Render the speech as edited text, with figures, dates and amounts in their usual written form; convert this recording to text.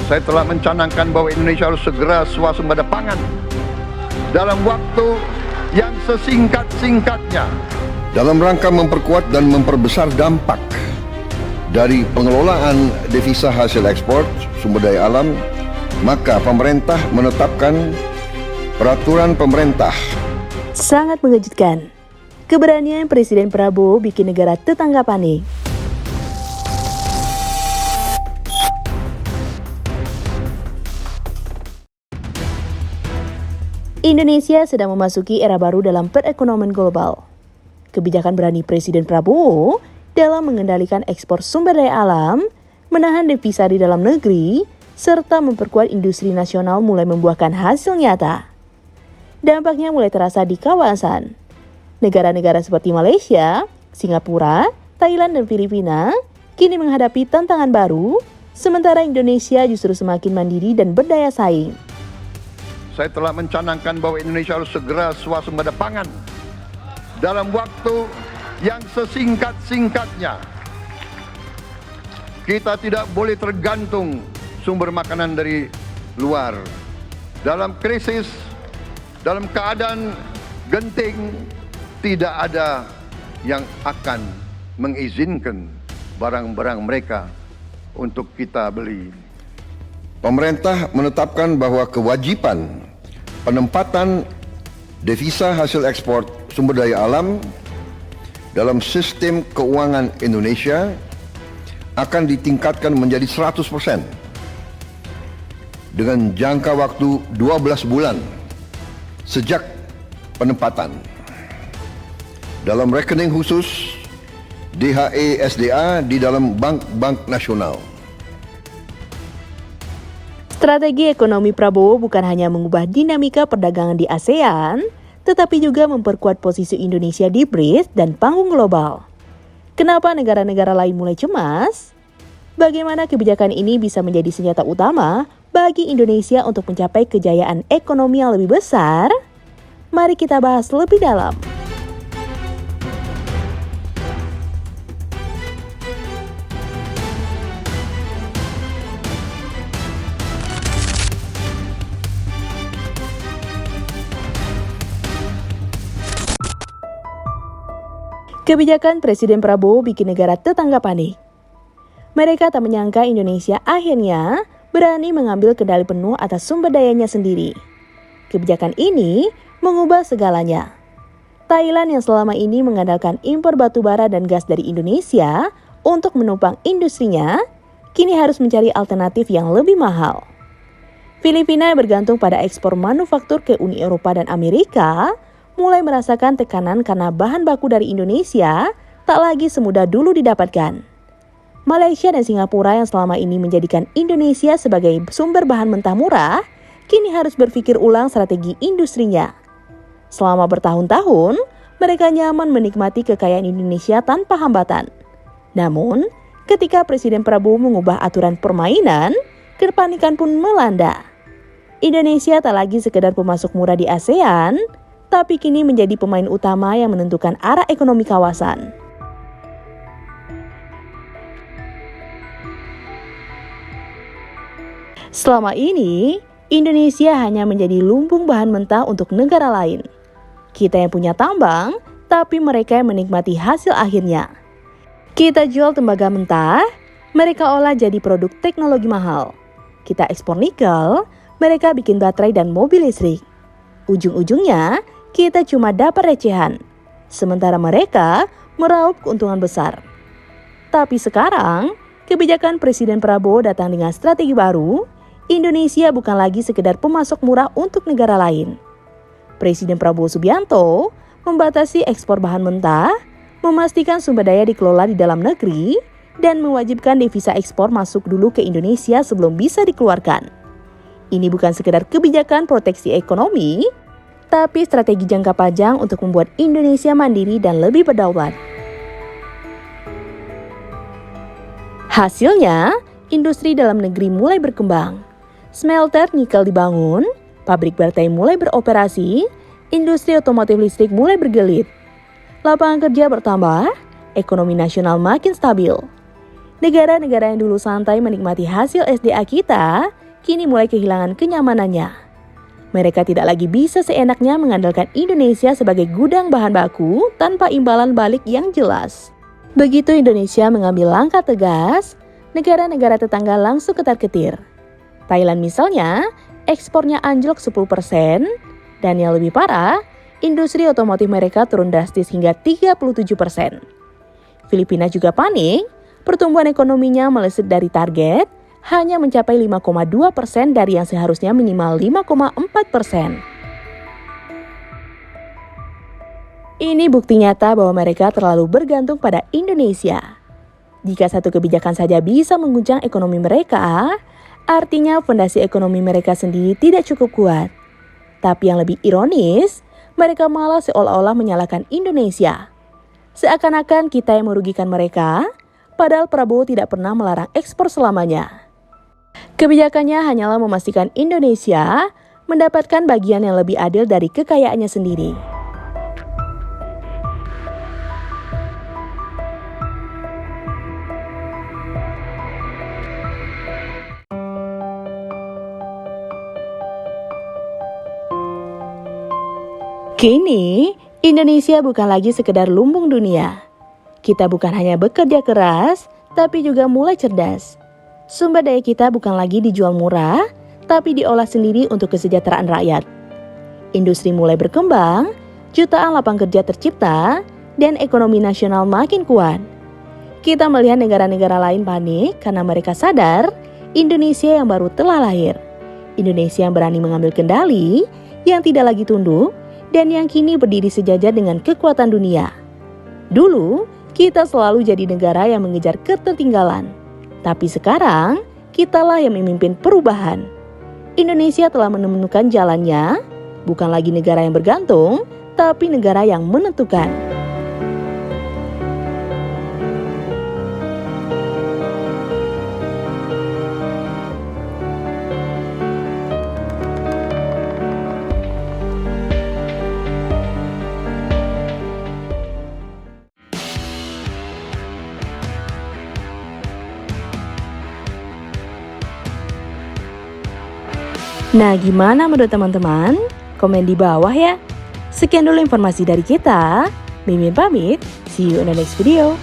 Saya telah mencanangkan bahwa Indonesia harus segera swasembada pangan dalam waktu yang sesingkat-singkatnya, dalam rangka memperkuat dan memperbesar dampak dari pengelolaan devisa hasil ekspor sumber daya alam. Maka pemerintah menetapkan peraturan pemerintah. Sangat mengejutkan. Keberanian Presiden Prabowo bikin negara tetangga panik. Indonesia sedang memasuki era baru dalam perekonomian global. Kebijakan berani Presiden Prabowo dalam mengendalikan ekspor sumber daya alam, menahan devisa di dalam negeri, serta memperkuat industri nasional mulai membuahkan hasil nyata. Dampaknya mulai terasa di kawasan. Negara-negara seperti Malaysia, Singapura, Thailand, dan Filipina kini menghadapi tantangan baru, sementara Indonesia justru semakin mandiri dan berdaya saing. Saya telah mencanangkan bahwa Indonesia harus segera swasembada pangan dalam waktu yang sesingkat-singkatnya. Kita tidak boleh tergantung sumber makanan dari luar. Dalam krisis, dalam keadaan genting, tidak ada yang akan mengizinkan barang-barang mereka untuk kita beli. Pemerintah menetapkan bahwa kewajiban penempatan devisa hasil ekspor sumber daya alam dalam sistem keuangan Indonesia akan ditingkatkan menjadi 100% dengan jangka waktu 12 bulan sejak penempatan dalam rekening khusus DHE SDA di dalam bank-bank nasional. Strategi ekonomi Prabowo bukan hanya mengubah dinamika perdagangan di ASEAN, tetapi juga memperkuat posisi Indonesia di BRICS dan panggung global. Kenapa negara-negara lain mulai cemas? Bagaimana kebijakan ini bisa menjadi senjata utama bagi Indonesia untuk mencapai kejayaan ekonomi yang lebih besar? Mari kita bahas lebih dalam. Kebijakan Presiden Prabowo bikin negara tetangga panik. Mereka tak menyangka Indonesia akhirnya berani mengambil kendali penuh atas sumber dayanya sendiri. Kebijakan ini mengubah segalanya. Thailand yang selama ini mengandalkan impor batu bara dan gas dari Indonesia untuk menopang industrinya, kini harus mencari alternatif yang lebih mahal. Filipina yang bergantung pada ekspor manufaktur ke Uni Eropa dan Amerika mulai merasakan tekanan karena bahan baku dari Indonesia tak lagi semudah dulu didapatkan. Malaysia dan Singapura yang selama ini menjadikan Indonesia sebagai sumber bahan mentah murah, kini harus berpikir ulang strategi industrinya. Selama bertahun-tahun, mereka nyaman menikmati kekayaan Indonesia tanpa hambatan. Namun, ketika Presiden Prabowo mengubah aturan permainan, kepanikan pun melanda. Indonesia tak lagi sekedar pemasok murah di ASEAN, tapi kini menjadi pemain utama yang menentukan arah ekonomi kawasan. Selama ini, Indonesia hanya menjadi lumbung bahan mentah untuk negara lain. Kita yang punya tambang, tapi mereka yang menikmati hasil akhirnya. Kita jual tembaga mentah, mereka olah jadi produk teknologi mahal. Kita ekspor nikel, mereka bikin baterai dan mobil listrik. Ujung-ujungnya, kita cuma dapat recehan, sementara mereka meraup keuntungan besar. Tapi sekarang, kebijakan Presiden Prabowo datang dengan strategi baru. Indonesia bukan lagi sekedar pemasok murah untuk negara lain. Presiden Prabowo Subianto membatasi ekspor bahan mentah, memastikan sumber daya dikelola di dalam negeri, dan mewajibkan devisa ekspor masuk dulu ke Indonesia sebelum bisa dikeluarkan. Ini bukan sekedar kebijakan proteksi ekonomi, tapi strategi jangka panjang untuk membuat Indonesia mandiri dan lebih berdaulat. Hasilnya, industri dalam negeri mulai berkembang. Smelter nikel dibangun, pabrik baterai mulai beroperasi, industri otomotif listrik mulai bergelit. Lapangan kerja bertambah, ekonomi nasional makin stabil. Negara-negara yang dulu santai menikmati hasil SDA kita, kini mulai kehilangan kenyamanannya. Mereka tidak lagi bisa seenaknya mengandalkan Indonesia sebagai gudang bahan baku tanpa imbalan balik yang jelas. Begitu Indonesia mengambil langkah tegas, negara-negara tetangga langsung ketar-ketir. Thailand misalnya, ekspornya anjlok 10%, dan yang lebih parah, industri otomotif mereka turun drastis hingga 37%. Filipina juga panik, pertumbuhan ekonominya meleset dari target, hanya mencapai 5,2% dari yang seharusnya minimal 5,4%. Ini bukti nyata bahwa mereka terlalu bergantung pada Indonesia. Jika satu kebijakan saja bisa mengguncang ekonomi mereka, artinya fondasi ekonomi mereka sendiri tidak cukup kuat. Tapi yang lebih ironis, mereka malah seolah-olah menyalahkan Indonesia. Seakan-akan kita yang merugikan mereka, padahal Prabowo tidak pernah melarang ekspor selamanya. Kebijakannya hanyalah memastikan Indonesia mendapatkan bagian yang lebih adil dari kekayaannya sendiri. Kini, Indonesia bukan lagi sekedar lumbung dunia. Kita bukan hanya bekerja keras, tapi juga mulai cerdas. Sumber daya kita bukan lagi dijual murah, tapi diolah sendiri untuk kesejahteraan rakyat. Industri mulai berkembang, jutaan lapangan kerja tercipta, dan ekonomi nasional makin kuat. Kita melihat negara-negara lain panik karena mereka sadar Indonesia yang baru telah lahir. Indonesia yang berani mengambil kendali, yang tidak lagi tunduk, dan yang kini berdiri sejajar dengan kekuatan dunia. Dulu, kita selalu jadi negara yang mengejar ketertinggalan. Tapi sekarang, kitalah yang memimpin perubahan. Indonesia telah menemukan jalannya, bukan lagi negara yang bergantung, tapi negara yang menentukan. Nah, gimana menurut teman-teman? Komen di bawah ya. Sekian dulu informasi dari kita. Mimin pamit, see you in the next video.